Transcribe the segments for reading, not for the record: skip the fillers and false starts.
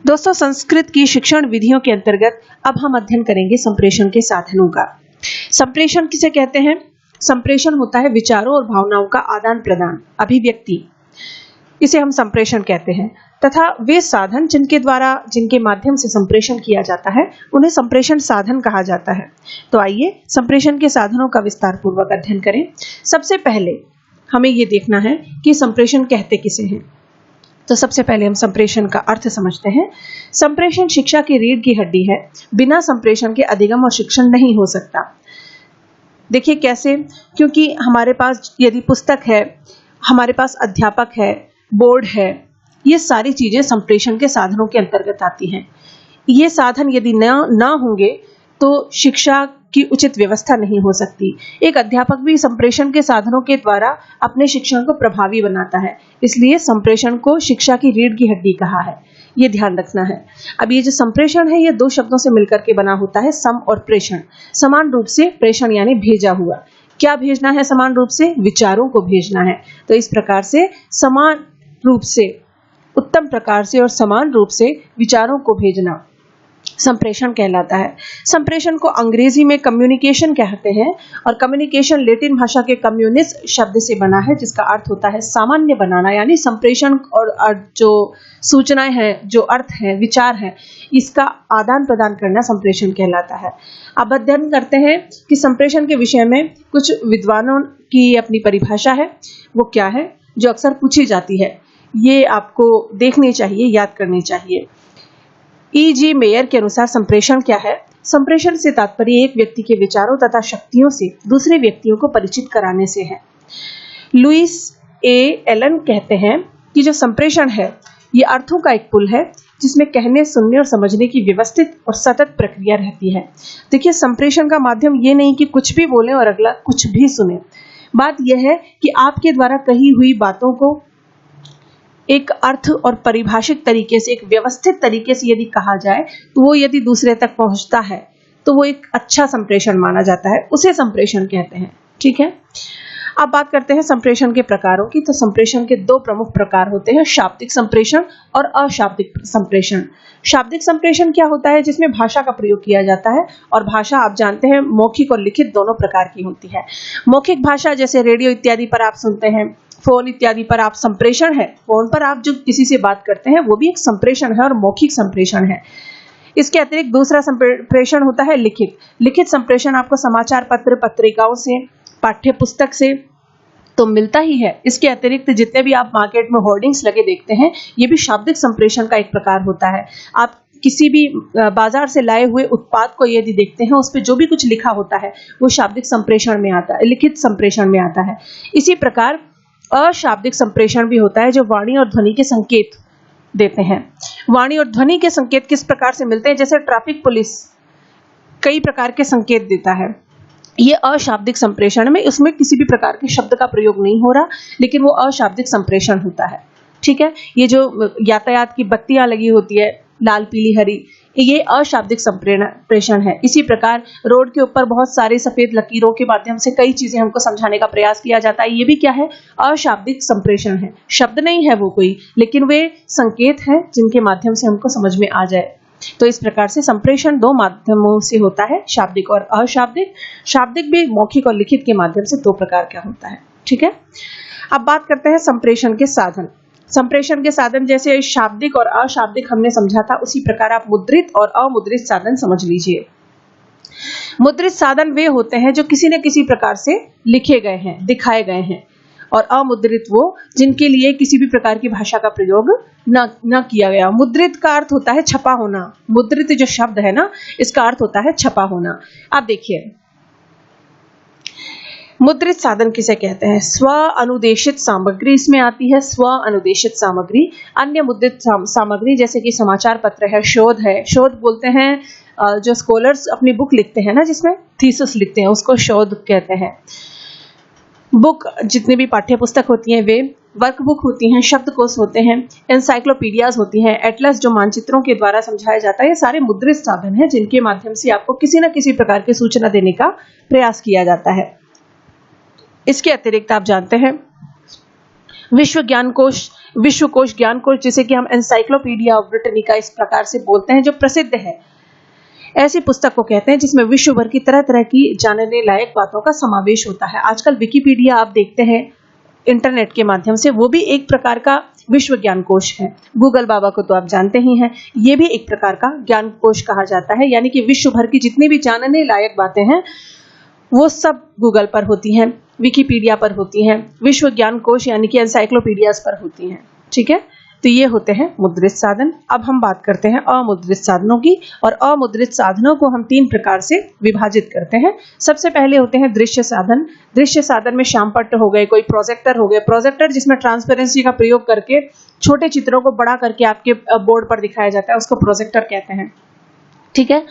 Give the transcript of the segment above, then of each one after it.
दोस्तों, संस्कृत की शिक्षण विधियों के अंतर्गत अब हम अध्ययन करेंगे संप्रेषण के साधनों का। संप्रेषण किसे कहते हैं? संप्रेषण होता है विचारों और भावनाओं का आदान प्रदान, अभिव्यक्ति, इसे हम संप्रेषण कहते हैं। तथा वे साधन जिनके माध्यम से संप्रेषण किया जाता है उन्हें संप्रेषण साधन कहा जाता है। तो आइए संप्रेषण के साधनों का विस्तार पूर्वक अध्ययन करें। सबसे पहले हमें ये देखना है कि संप्रेषण कहते किसे हैं। तो सबसे पहले हम संप्रेषण का अर्थ समझते हैं। संप्रेषण शिक्षा की रीढ़ की हड्डी है। बिना संप्रेषण के अधिगम और शिक्षण नहीं हो सकता। देखिए कैसे? क्योंकि हमारे पास यदि पुस्तक है, हमारे पास अध्यापक है, बोर्ड है, ये सारी चीजें संप्रेषण के साधनों के अंतर्गत आती हैं। ये साधन यदि न होंगे तो शिक्षा की उचित व्यवस्था नहीं हो सकती। एक अध्यापक भी संप्रेषण के साधनों के द्वारा अपने शिक्षण को प्रभावी बनाता है। इसलिए संप्रेषण को शिक्षा की रीढ़ की हड्डी कहा है, ये ध्यान रखना है। अब ये जो संप्रेषण है ये दो शब्दों से मिलकर के बना होता है, सम और प्रेषण। समान रूप से प्रेषण यानी भेजा हुआ। क्या भेजना है? समान रूप से विचारों को भेजना है। तो इस प्रकार से समान रूप से, उत्तम प्रकार से और समान रूप से विचारों को भेजना संप्रेषण कहलाता है। संप्रेषण को अंग्रेजी में कम्युनिकेशन कहते हैं और कम्युनिकेशन लैटिन भाषा के कम्युनिस शब्द से बना है, जिसका अर्थ होता है सामान्य बनाना। यानी संप्रेषण और जो सूचनाएं हैं, जो अर्थ है, विचार है, इसका आदान प्रदान करना संप्रेषण कहलाता है। अब अध्ययन करते हैं कि संप्रेषण के विषय में कुछ विद्वानों की अपनी परिभाषा है। वो क्या है? जो अक्सर पूछी जाती है, ये आपको देखनी चाहिए, याद करनी चाहिए। E.G. मेयर के अनुसार संप्रेषण क्या है? संप्रेषण से तात्पर्य एक व्यक्ति के विचारों तथा शक्तियों से दूसरे व्यक्तियों को परिचित कराने से है। लुइस ए एलन कहते हैं कि जो संप्रेषण है ये अर्थों का एक पुल है जिसमें कहने, सुनने और समझने की व्यवस्थित और सतत प्रक्रिया रहती है। देखिए, संप्रेषण का माध्यम ये नहीं कि कुछ भी बोले और अगला कुछ भी सुने। बात यह है कि आपके द्वारा कही हुई बातों को एक अर्थ और परिभाषित तरीके से, एक व्यवस्थित तरीके से यदि कहा जाए तो वो यदि दूसरे तक पहुंचता है तो वो एक अच्छा संप्रेषण माना जाता है, उसे संप्रेषण कहते हैं। ठीक है, अब बात करते हैं संप्रेषण के प्रकारों की। तो संप्रेषण के दो प्रमुख प्रकार होते हैं, शाब्दिक संप्रेषण और अशाब्दिक संप्रेषण। शाब्दिक संप्रेषण क्या होता है? जिसमें भाषा का प्रयोग किया जाता है, और भाषा आप जानते हैं मौखिक और लिखित दोनों प्रकार की होती है। मौखिक भाषा जैसे रेडियो इत्यादि पर आप सुनते हैं, फोन इत्यादि पर आप संप्रेषण है, फोन पर आप जो किसी से बात करते हैं वो भी एक संप्रेषण है और मौखिक संप्रेषण है। इसके अतिरिक्त दूसरा संप्रेषण होता है लिखित। लिखित संप्रेषण आपको समाचार पत्र, पत्रिकाओं से, पाठ्य पुस्तक से तो मिलता ही है। इसके अतिरिक्त जितने भी आप मार्केट में होर्डिंग्स लगे देखते हैं, ये भी शाब्दिक संप्रेषण का एक प्रकार होता है। आप किसी भी बाजार से लाए हुए उत्पाद को यदि देखते हैं, उस पर जो भी कुछ लिखा होता है वो शाब्दिक संप्रेषण में आता है, लिखित संप्रेषण में आता है। इसी प्रकार अशाब्दिक संप्रेषण भी होता है जो वाणी और ध्वनि के संकेत देते हैं। वाणी और ध्वनि के संकेत किस प्रकार से मिलते हैं? जैसे ट्रैफिक पुलिस कई प्रकार के संकेत देता है, ये अशाब्दिक संप्रेषण में, उसमें किसी भी प्रकार के शब्द का प्रयोग नहीं हो रहा, लेकिन वो अशाब्दिक संप्रेषण होता है। ठीक है, ये जो यातायात की बत्तियां लगी होती है, लाल, पीली, हरी, ये अशाब्दिक संप्रेषण है। इसी प्रकार रोड के ऊपर बहुत सारे सफेद लकीरों के माध्यम से कई चीजें हमको समझाने का प्रयास किया जाता है, ये भी क्या है? अशाब्दिक संप्रेषण है। शब्द नहीं है वो कोई, लेकिन वे संकेत हैं जिनके माध्यम से हमको समझ में आ जाए। तो इस प्रकार से संप्रेषण दो माध्यमों से होता है, शाब्दिक और अशाब्दिक। शाब्दिक भी मौखिक और लिखित के माध्यम से दो प्रकार का होता है। ठीक है, अब बात करते हैं संप्रेषण के साधन। संप्रेषण के साधन जैसे शाब्दिक और अशाब्दिक हमने समझा था, उसी प्रकार आप मुद्रित और अमुद्रित साधन समझ लीजिए। मुद्रित साधन वे होते हैं जो किसी न किसी प्रकार से लिखे गए हैं, दिखाए गए हैं, और अमुद्रित वो जिनके लिए किसी भी प्रकार की भाषा का प्रयोग न किया गया। मुद्रित का अर्थ होता है छपा होना। मुद्रित जो शब्द है ना, इसका अर्थ होता है छपा होना। आप देखिए, मुद्रित साधन किसे कहते हैं? स्व अनुदेशित सामग्री इसमें आती है, स्व अनुदेशित सामग्री। अन्य मुद्रित सामग्री जैसे कि समाचार पत्र है, शोध है। शोध बोलते हैं जो स्कॉलर्स अपनी बुक लिखते हैं ना, जिसमें थीसिस लिखते हैं, उसको शोध कहते हैं। बुक जितनी भी पाठ्य पुस्तक होती हैं वे वर्कबुक होती हैं, शब्दकोश होते हैं, एनसाइक्लोपीडियाज होती हैं, एटलस जो मानचित्रों के द्वारा समझाया जाता है। ये सारे मुद्रित साधन हैं जिनके माध्यम से आपको किसी न किसी प्रकार की सूचना देने का प्रयास किया जाता है। इसके अतिरिक्त आप जानते हैं विश्व ज्ञान कोश विश्वकोश, ज्ञानकोश, जिसे कि हम एनसाइक्लोपीडिया ऑफ ब्रिटानिका इस प्रकार से बोलते हैं, जो प्रसिद्ध है, ऐसी पुस्तक को कहते हैं जिसमें विश्व भर की तरह तरह की जानने लायक बातों का समावेश होता है। आजकल विकिपीडिया आप देखते हैं इंटरनेट के माध्यम से, वो भी एक प्रकार का विश्व ज्ञान कोश है। गूगल बाबा को तो आप जानते ही हैं, ये भी एक प्रकार का ज्ञान कोश कहा जाता है, यानी कि विश्व भर की जितनी भी जानने लायक बातें हैं वो सब गूगल पर होती हैं, विकिपीडिया पर होती हैं, विश्व ज्ञान कोश यानी कि एनसाइक्लोपीडियाज पर होती हैं। ठीक है, तो ये होते हैं मुद्रित साधन। अब हम बात करते हैं अमुद्रित साधनों की, और अमुद्रित साधनों को हम 3 प्रकार से विभाजित करते हैं। सबसे पहले होते हैं दृश्य साधन। दृश्य साधन में श्यामपट्ट हो गए, कोई प्रोजेक्टर हो गए, प्रोजेक्टर जिसमें ट्रांसपेरेंसी का प्रयोग करके छोटे चित्रों को बड़ा करके आपके बोर्ड पर दिखाया जाता है, उसको प्रोजेक्टर कहते हैं। ठीक है,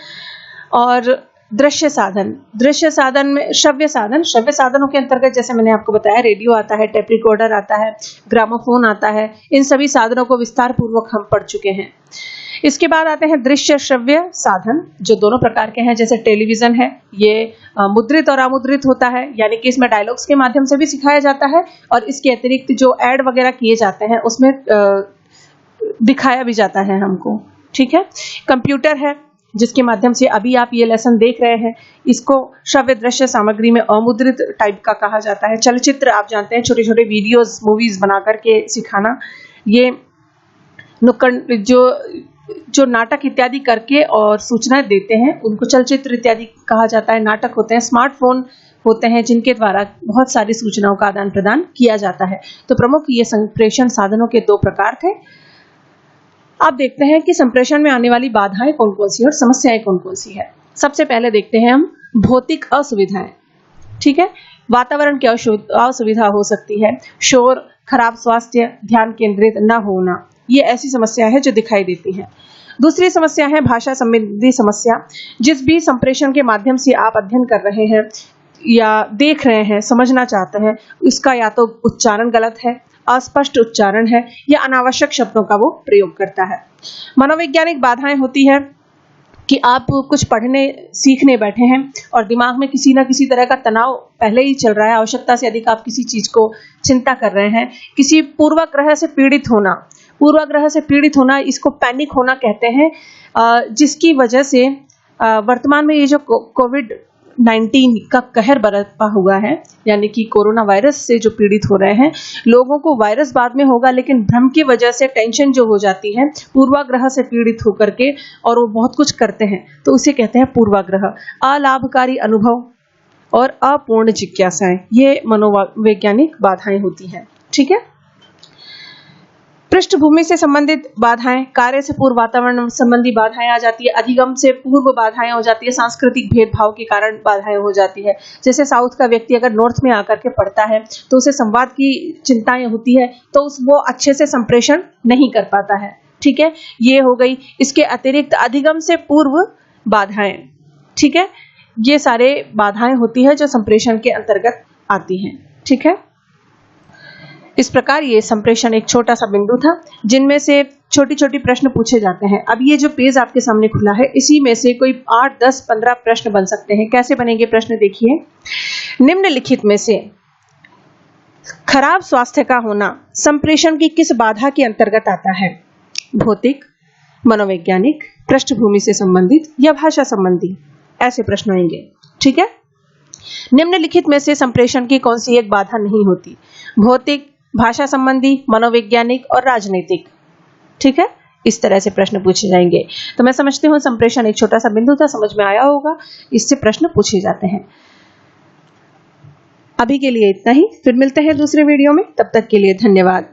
और दृश्य साधन, दृश्य साधन में श्रव्य साधन, श्रव्य साधनों के अंतर्गत जैसे मैंने आपको बताया रेडियो आता है, टेप रिकॉर्डर आता है, ग्रामोफोन आता है, इन सभी साधनों को विस्तार पूर्वक हम पढ़ चुके हैं। इसके बाद आते हैं दृश्य श्रव्य साधन, जो दोनों प्रकार के हैं। जैसे टेलीविजन है, ये मुद्रित और अमुद्रित होता है, यानी कि इसमें डायलॉग्स के माध्यम से भी सिखाया जाता है, और इसके अतिरिक्त जो एड वगैरह किए जाते हैं उसमें दिखाया भी जाता है हमको। ठीक है, कंप्यूटर है, जिसके माध्यम से अभी आप ये लेसन देख रहे हैं, इसको श्रव्य दृश्य सामग्री में अमुद्रित टाइप का कहा जाता है। चलचित्र आप जानते हैं, छोटे छोटे वीडियोस, मूवीज बना करके सिखाना, ये नुक्कड़ जो नाटक इत्यादि करके और सूचना देते हैं उनको चलचित्र इत्यादि कहा जाता है। नाटक होते हैं, स्मार्टफोन होते हैं जिनके द्वारा बहुत सारी सूचनाओं का आदान प्रदान किया जाता है। तो प्रमुख ये संप्रेषण साधनों के 2 प्रकार थे। अब देखते हैं कि संप्रेषण में आने वाली बाधाएं कौन कौन सी और समस्याएं कौन कौन सी है। सबसे पहले देखते हैं हम भौतिक असुविधाएं। ठीक है, वातावरण की असुविधा हो सकती है, शोर, खराब स्वास्थ्य, ध्यान केंद्रित न होना, ये ऐसी समस्या है जो दिखाई देती है। दूसरी समस्या है भाषा संबंधी समस्या। जिस भी संप्रेषण के माध्यम से आप अध्ययन कर रहे हैं या देख रहे हैं, समझना चाहते हैं, उसका या तो उच्चारण गलत है, अस्पष्ट उच्चारण है, या अनावश्यक शब्दों का वो प्रयोग करता है। मनोवैज्ञानिक बाधाएं होती है कि आप कुछ पढ़ने सीखने बैठे हैं और दिमाग में किसी ना किसी तरह का तनाव पहले ही चल रहा है, आवश्यकता से अधिक आप किसी चीज को चिंता कर रहे हैं। किसी पूर्वाग्रह से पीड़ित होना, पूर्वाग्रह से पीड़ित होना, इसको पैनिक होना कहते हैं, जिसकी वजह से वर्तमान में ये जो कोविड-19 का कहर बरपा हुआ है, यानी कि कोरोना वायरस से जो पीड़ित हो रहे हैं, लोगों को वायरस बाद में होगा, लेकिन भ्रम की वजह से टेंशन जो हो जाती है पूर्वाग्रह से पीड़ित होकर के, और वो बहुत कुछ करते हैं, तो उसे कहते हैं पूर्वाग्रह। अलाभकारी अनुभव और अपूर्ण जिज्ञासाएं, ये मनोवैज्ञानिक बाधाएं होती हैं। ठीक है, पृष्ठभूमि से संबंधित बाधाएं, कार्य से पूर्व वातावरण संबंधी बाधाएं आ जाती है, अधिगम से पूर्व बाधाएं हो जाती है, सांस्कृतिक भेदभाव के कारण बाधाएं हो जाती है। जैसे साउथ का व्यक्ति अगर नॉर्थ में आकर के पढ़ता है तो उसे संवाद की चिंताएं होती है, तो वो अच्छे से संप्रेषण नहीं कर पाता है। ठीक है, ये हो गई। इसके अतिरिक्त अधिगम से पूर्व बाधाएं, ठीक है, ये सारे बाधाएं होती है जो संप्रेषण के अंतर्गत आती हैं। ठीक है, इस प्रकार ये संप्रेषण एक छोटा सा बिंदु था जिनमें से छोटी छोटी प्रश्न पूछे जाते हैं। अब ये जो पेज आपके सामने खुला है, इसी में से कोई 8, 10, 15 प्रश्न बन सकते हैं। कैसे बनेंगे प्रश्न देखिए। निम्नलिखित में से खराब स्वास्थ्य का होना संप्रेषण की किस बाधा के अंतर्गत आता है? भौतिक, मनोवैज्ञानिक, पृष्ठभूमि से संबंधित या भाषा संबंधी, ऐसे प्रश्न आएंगे। ठीक है, निम्नलिखित में से संप्रेषण की कौन सी एक बाधा नहीं होती? भौतिक, भाषा संबंधी, मनोवैज्ञानिक और राजनीतिक। ठीक है, इस तरह से प्रश्न पूछे जाएंगे। तो मैं समझती हूँ संप्रेषण एक छोटा सा बिंदु था, समझ में आया होगा, इससे प्रश्न पूछे जाते हैं। अभी के लिए इतना ही, फिर मिलते हैं दूसरे वीडियो में, तब तक के लिए धन्यवाद।